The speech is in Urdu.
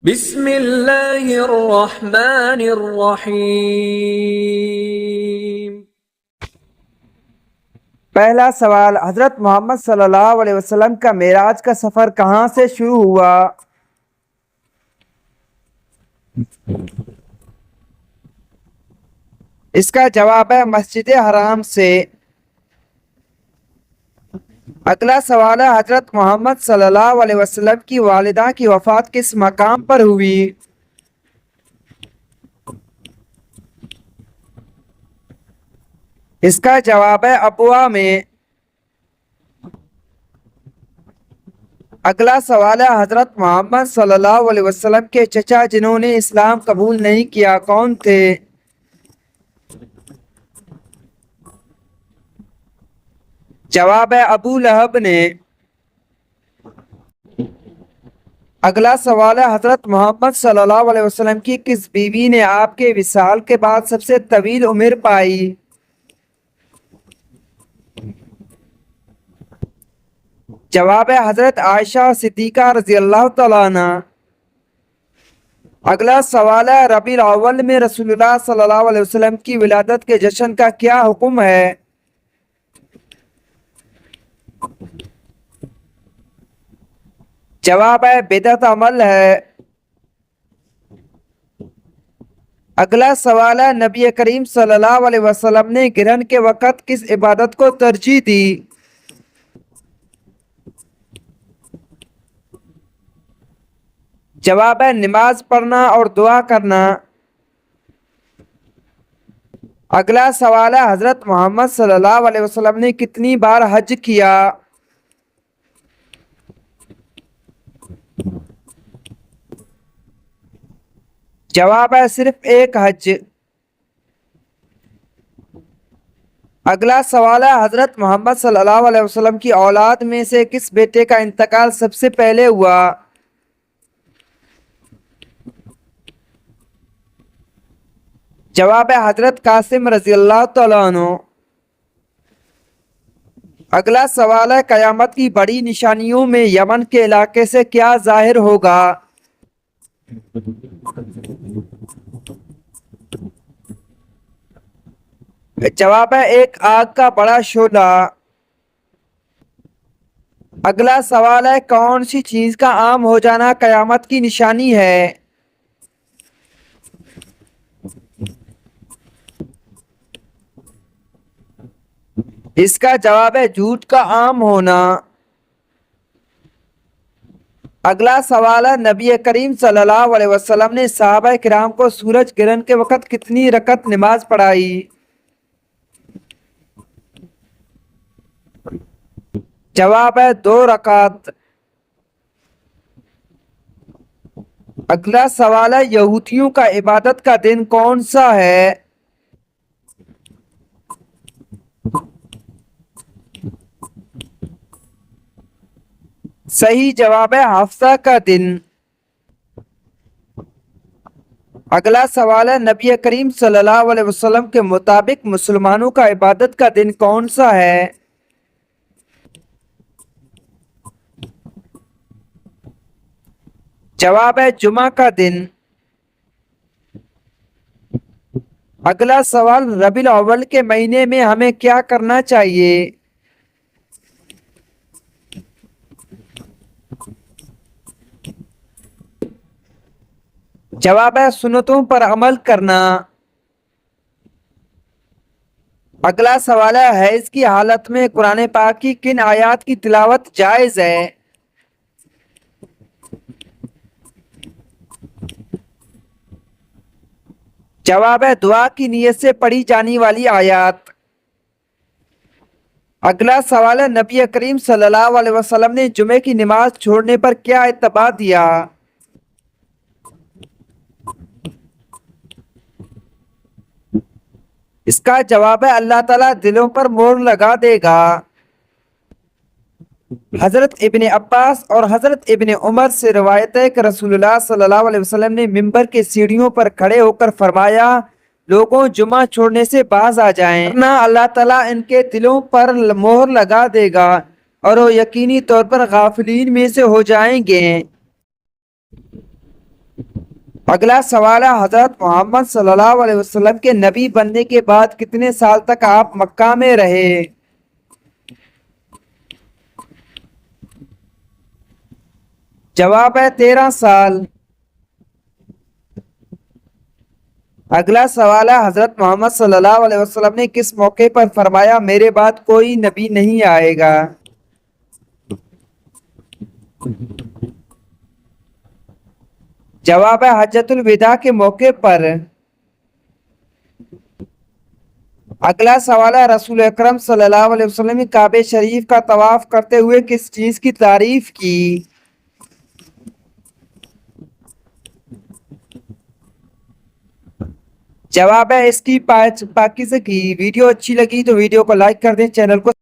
بسم اللہ الرحمن الرحیم۔ پہلا سوال، حضرت محمد صلی اللہ علیہ وسلم کا معراج کا سفر کہاں سے شروع ہوا؟ اس کا جواب ہے مسجد حرام سے۔ اگلا سوال ہے، حضرت محمد صلی اللہ علیہ وسلم کی والدہ کی وفات کس مقام پر ہوئی؟ اس کا جواب ہے ابوا میں۔ اگلا سوال ہے، حضرت محمد صلی اللہ علیہ وسلم کے چچا جنہوں نے اسلام قبول نہیں کیا کون تھے؟ جواب ہے ابو لہب نے۔ اگلا سوال ہے، حضرت محمد صلی اللہ علیہ وسلم کی کس بیوی نے آپ کے وصال کے بعد سب سے طویل عمر پائی؟ جواب ہے حضرت عائشہ صدیقہ رضی اللہ تعالیٰ عنہ۔ اگلا سوال ہے، ربیع الاول میں رسول اللہ صلی اللہ علیہ وسلم کی ولادت کے جشن کا کیا حکم ہے؟ جواب ہے بدعت عمل ہے۔ اگلا سوال ہے، نبی کریم صلی اللہ علیہ وسلم نے گرہن کے وقت کس عبادت کو ترجیح دی؟ جواب ہے نماز پڑھنا اور دعا کرنا۔ اگلا سوال ہے، حضرت محمد صلی اللہ علیہ وسلم نے کتنی بار حج کیا؟ جواب ہے صرف ایک حج۔ اگلا سوال ہے، حضرت محمد صلی اللہ علیہ وسلم کی اولاد میں سے کس بیٹے کا انتقال سب سے پہلے ہوا؟ جواب ہے حضرت قاسم رضی اللہ تعالیٰ عنہ۔ اگلا سوال ہے، قیامت کی بڑی نشانیوں میں یمن کے علاقے سے کیا ظاہر ہوگا؟ جواب ہے ایک آگ کا بڑا شعلہ۔ اگلا سوال ہے، کون سی چیز کا عام ہو جانا قیامت کی نشانی ہے؟ اس کا جواب ہے جھوٹ کا عام ہونا۔ اگلا سوال ہے، نبی کریم صلی اللہ علیہ وسلم نے صحابہ کرام کو سورج گرہن کے وقت کتنی رکعت نماز پڑھائی؟ جواب ہے 2 رکعت۔ اگلا سوال ہے، یہودیوں کا عبادت کا دن کون سا ہے؟ صحیح جواب ہے ہفتہ کا دن۔ اگلا سوال ہے، نبی کریم صلی اللہ علیہ وسلم کے مطابق مسلمانوں کا عبادت کا دن کون سا ہے؟ جواب ہے جمعہ کا دن۔ اگلا سوال، ربیع الاول کے مہینے میں ہمیں کیا کرنا چاہیے؟ جواب ہے سنتوں پر عمل کرنا۔ اگلا سوال ہے، حیض کی حالت میں قرآن پاک کی کن آیات کی تلاوت جائز ہے؟ جواب ہے دعا کی نیت سے پڑھی جانے والی آیات۔ اگلا سوال ہے، نبی کریم صلی اللہ علیہ وسلم نے جمعے کی نماز چھوڑنے پر کیا اتباع دیا؟ اس کا جواب ہے اللہ تعالیٰ دلوں پر مہر لگا دے گا۔ حضرت ابن عباس اور حضرت ابن عمر سے روایت ہے کہ رسول اللہ صلی اللہ علیہ وسلم نے ممبر کے سیڑھیوں پر کھڑے ہو کر فرمایا، لوگوں جمعہ چھوڑنے سے باز آ جائیں ورنہ اللہ تعالیٰ ان کے دلوں پر مہر لگا دے گا اور وہ یقینی طور پر غافلین میں سے ہو جائیں گے۔ اگلا سوال ہے حضرت محمد صلی اللہ علیہ وسلم کے نبی بننے کے بعد کتنے سال تک آپ مکہ میں رہے؟ جواب ہے 13 سال۔ اگلا سوال ہے حضرت محمد صلی اللہ علیہ وسلم نے کس موقع پر فرمایا میرے بعد کوئی نبی نہیں آئے گا؟ جواب ہے حجۃ الوداع کے موقع پر۔ اگلا سوال ہے رسول اکرم صلی اللہ علیہ وسلم نے کعبہ شریف کا طواف کرتے ہوئے کس چیز کی تعریف کی؟ جواب ہے اس کی پاکیزگی۔ ویڈیو اچھی لگی تو ویڈیو کو لائک کر دیں، چینل کو